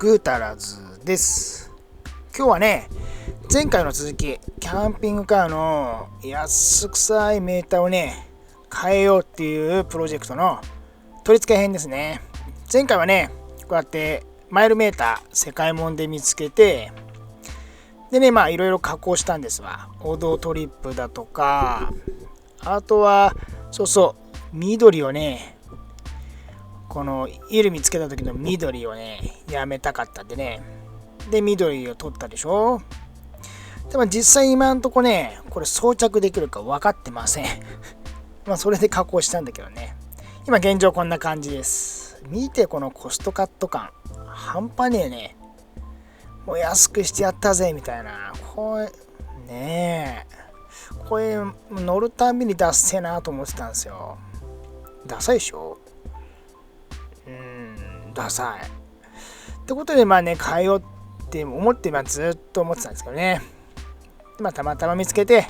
グータラズです。今日はね、前回の続き、キャンピングカーの安くさいメーターをね、変えようっていうプロジェクトの取り付け編ですね。前回はね、こうやってマイルメーター世界もんで見つけて、でね、いろいろ加工したんですわ。オドトリップだとか、あとは、緑をね、このイルミつけた時の緑をね、やめたかったんでね。で、緑を取ったでしょ。でも実際今んとこね、これ装着できるか分かってません。それで加工したんだけどね。今現状こんな感じです。見てこのコストカット感。半端ねえね。もう安くしてやったぜみたいな。これ、ねえ。これ乗るたびにダッセーなと思ってたんですよ。ダサいでしょ？ダサい。ってことで変えようって思ってずっと思ってたんですけどね。たまたま見つけて、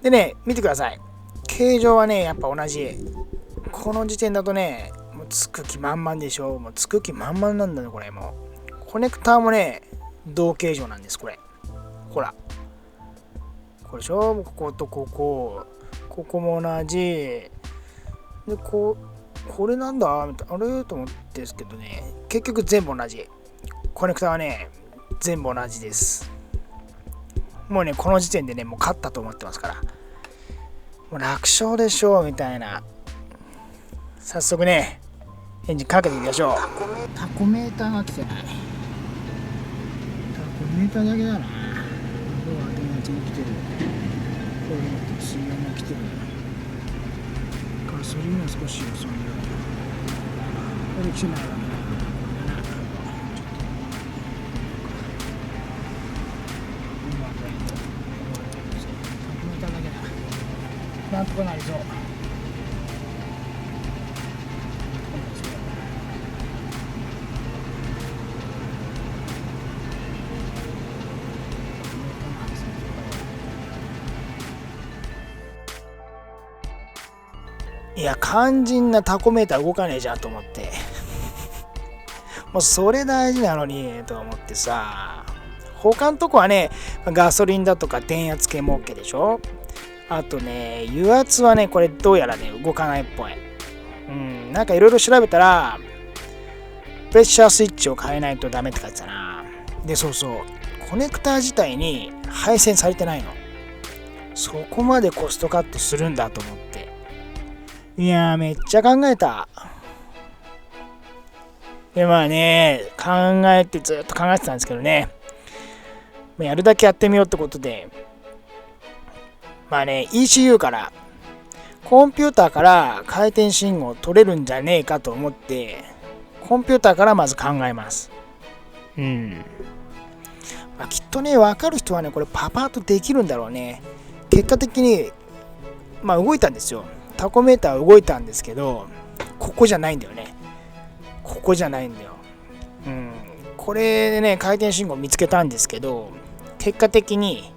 でね、見てください。形状はね、やっぱ同じ。この時点だとね、もうつく気満々でしょ。もうつく気満々なんだね、これもう。コネクターもね、同形状なんです、これ。ほら。これでしょ。こことここ。ここも同じ。で、これなんだみたいな、あれと思ってですけどね、結局全部同じ。コネクタはね、全部同じです。もうね、この時点でね、もう勝ったと思ってますから。もう楽勝でしょうみたいな。早速ね、エンジンかけてみましょう。タコメーターが来てない。タコメーターだけだな。これは電圧も来てる。これも水温も来てる。ガソリンは少し遅いよ。これ来てないわね。なんとかなりそう。いや、肝心なタコメーター動かねえじゃんと思って。もうそれ大事なのにと思ってさ。他のとこはね、ガソリンだとか電圧計も OK でしょ。あとね、油圧はね、これどうやらね、動かないっぽい。なんかいろいろ調べたら、プレッシャースイッチを変えないとダメって書いてたな。で、コネクター自体に配線されてないの。そこまでコストカットするんだと思って。いやー、めっちゃ考えた。で、ずっと考えてたんですけどね。やるだけやってみようってことで、ECU から、コンピューターから回転信号を取れるんじゃねえかと思って、コンピューターからまず考えます。きっとね、分かる人はね、これパパッとできるんだろうね。結果的に、動いたんですよ。タコメーター動いたんですけど、ここじゃないんだよね。ここじゃないんだよ。これでね、回転信号見つけたんですけど、結果的に、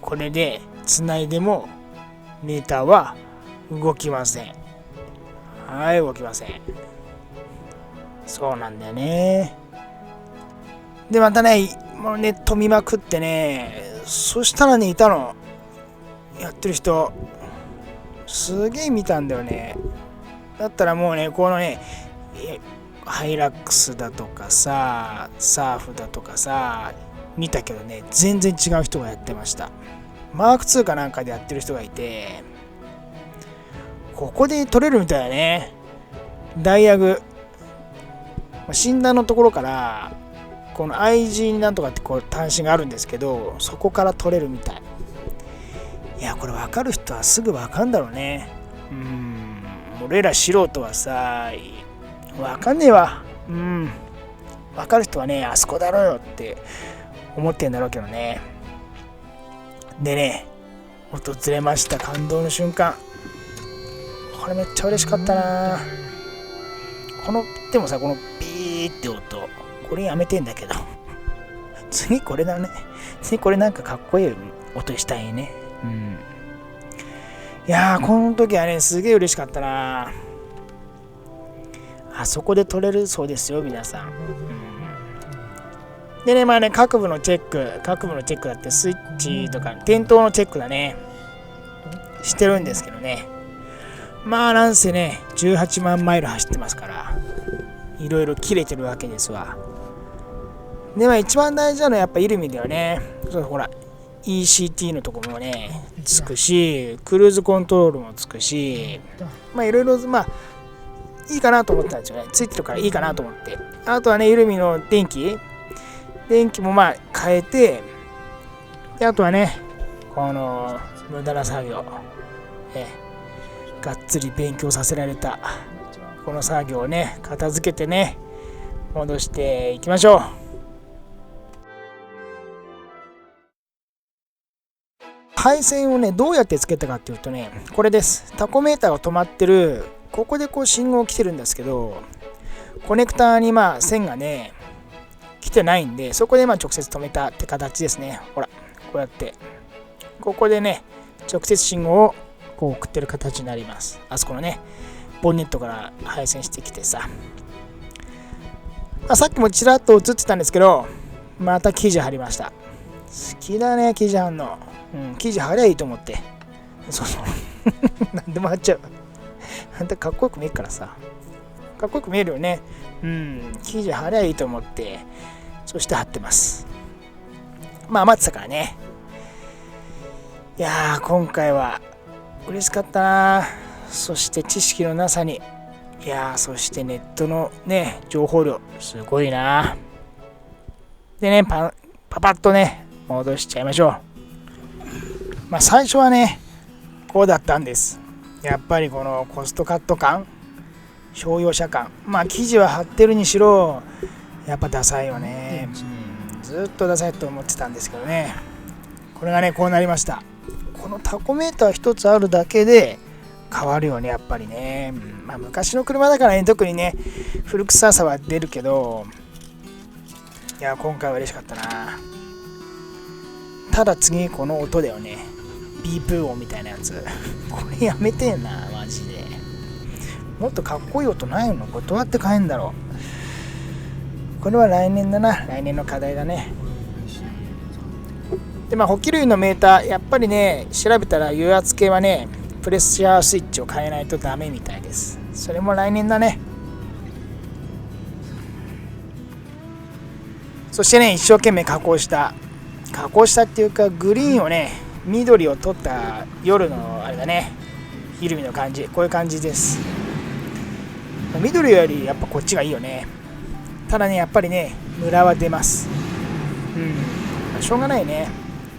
これで繋いでも、メーターは動きません。はい、動きません。そうなんだよね。で、またね、もうネット見まくってね、そしたらね、いたの。やってる人。すげえ見たんだよね。だったらもうね、このね、ハイラックスだとかさ、サーフだとかさ、見たけどね、全然違う人がやってました。マーク2かなんかでやってる人がいて、ここで取れるみたいだね。ダイヤグ。診断のところから、この IG なんとかって端子があるんですけど、そこから取れるみたい。いや、これ分かる人はすぐ分かんだろうね。俺ら素人はさ、分かんねえわ。分かる人はね、あそこだろうよって思ってんだろうけどね。でね、訪れました感動の瞬間。これめっちゃ嬉しかったな。でもさ、このビーって音、これやめてんだけど。次これだね。次これなんかかっこいい音したいね。いやー、この時はね、すげえ嬉しかったな。あそこで撮れるそうですよ、皆さん。でね、まあね、各部のチェックだってスイッチとか、点灯のチェックだね、してるんですけどね。まあなんせね、18万マイル走ってますから、いろいろ切れてるわけですわ。で、まあ一番大事なのはやっぱイルミではね、そうほら、ECT のとこもね、つくし、クルーズコントロールもつくし、まあいろいろ、まあ、いいかなと思ったんですよね。ついてるからいいかなと思って。あとはね、イルミの電気もまあ変えて、であとはね、この無駄な作業、がっつり勉強させられた、この作業をね、片付けてね、戻していきましょう。配線をね、どうやってつけたかっていうとね、これです。タコメーターが止まってる、ここでこう信号来てるんですけど、コネクターにまあ線がね、来てないんで、そこでまあ直接止めたって形ですね。ほら、こうやって。ここでね、直接信号をこう送ってる形になります。あそこのね、ボンネットから配線してきてさ。まあ、さっきもちらっと映ってたんですけど、また生地貼りました。好きだね、生地貼んの。生地貼りゃいいと思って。そう。なんでも貼っちゃう。あんたかっこよく見えるからさ。かっこよく見えるよね。生地貼りゃいいと思って、そして貼ってます。まあ余ってたからね。いやー、今回は嬉しかったな。そして知識のなさに。いやー、そしてネットのね、情報量、すごいな。でね、パパッとね、戻しちゃいましょう。まあ最初はね、こうだったんです。やっぱりこのコストカット感、商用車感。まあ生地は貼ってるにしろ、やっぱダサいよね。ずっとダサいと思ってたんですけどね。これがね、こうなりました。このタコメーター一つあるだけで変わるよね、やっぱりね。まあ昔の車だからね、特にね、古臭さは出るけど、いや、今回は嬉しかったな。ただ次、この音だよね。ビープ音みたいなやつ。これやめてえな、マジで。もっとかっこいい音ないの？これどうやって変えんだろう。これは来年だな。来年の課題だね。で、まあ、補給類のメーター、やっぱりね、調べたら油圧計はね、プレッシャースイッチを変えないとダメみたいです。それも来年だね。そしてね、一生懸命加工したっていうか、グリーンをね、緑を取った夜のあれだね、イルミの感じ、こういう感じです。緑よりやっぱこっちがいいよね。ただね、やっぱりね、ムラは出ます。しょうがないね。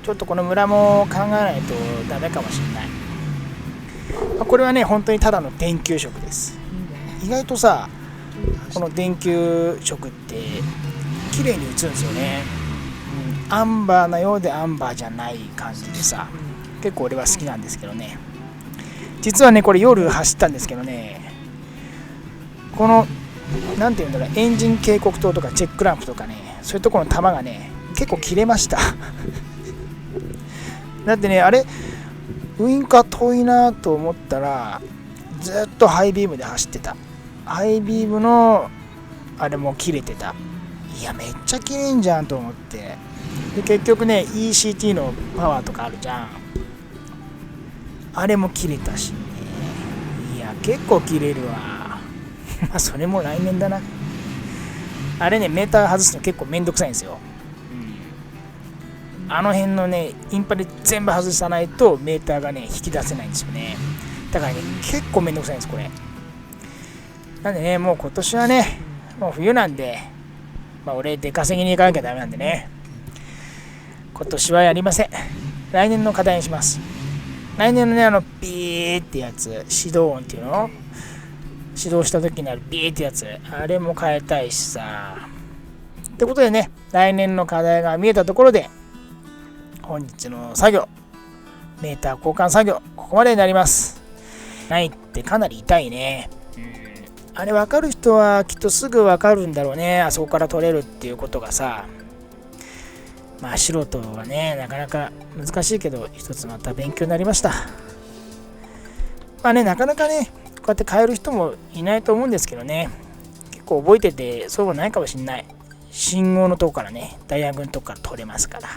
ちょっとこのムラも考えないとダメかもしれない。これはね、本当にただの電球色です。意外とさ、この電球色って綺麗に映るんですよね。アンバーなようでアンバーじゃない感じでさ、結構俺は好きなんですけどね。実はね、これ夜走ったんですけどね、このなんていうんだろう、エンジン警告灯とかチェックランプとかね、そういうところの玉がね、結構切れましただってね、あれウインカー遠いなと思ったら、ずっとハイビームで走ってた。ハイビームのあれも切れてた。いや、めっちゃ切れんじゃんと思って。で、結局ね、 ECT のパワーとかあるじゃん。あれも切れたしね。いや、結構切れるわまあそれも来年だな。あれね、メーター外すの結構めんどくさいんですよ。あの辺のね、インパレ全部外さないとメーターがね、引き出せないんですよね。だからね、結構めんどくさいんです、これ。なんでね、もう今年はね、もう冬なんで、まあ俺出稼ぎに行かなきゃダメなんでね、今年はやりません。来年の課題にします。来年のね、ビーってやつ、指導音っていうの、指導した時になるビーってやつ、あれも変えたいしさ。ってことでね、来年の課題が見えたところで、本日の作業、メーター交換作業、ここまでになります。ないってかなり痛いね。あれ分かる人はきっとすぐ分かるんだろうね。あそこから取れるっていうことがさ。まあ素人はね、なかなか難しいけど、一つまた勉強になりました。まあね、なかなかね、こうやって変える人もいないと思うんですけどね。結構覚えてて、そうもないかもしんない。信号のとこからね、ダイヤグのとこから通れますから。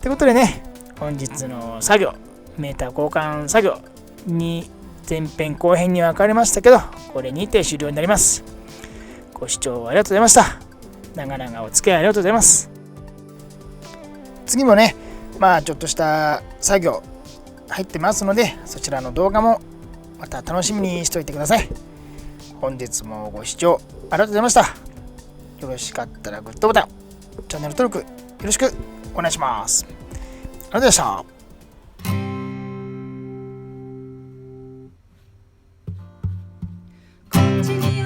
ということでね、本日の作業、メーター交換作業に前編後編に分かれましたけど、これにて終了になります。ご視聴ありがとうございました。長々お付き合いありがとうございます。次もね、ちょっとした作業入ってますので、そちらの動画もまた楽しみにしておいてください。本日もご視聴ありがとうございました。よろしかったらグッドボタン、チャンネル登録よろしくお願いします。ありがとうございました。こっちに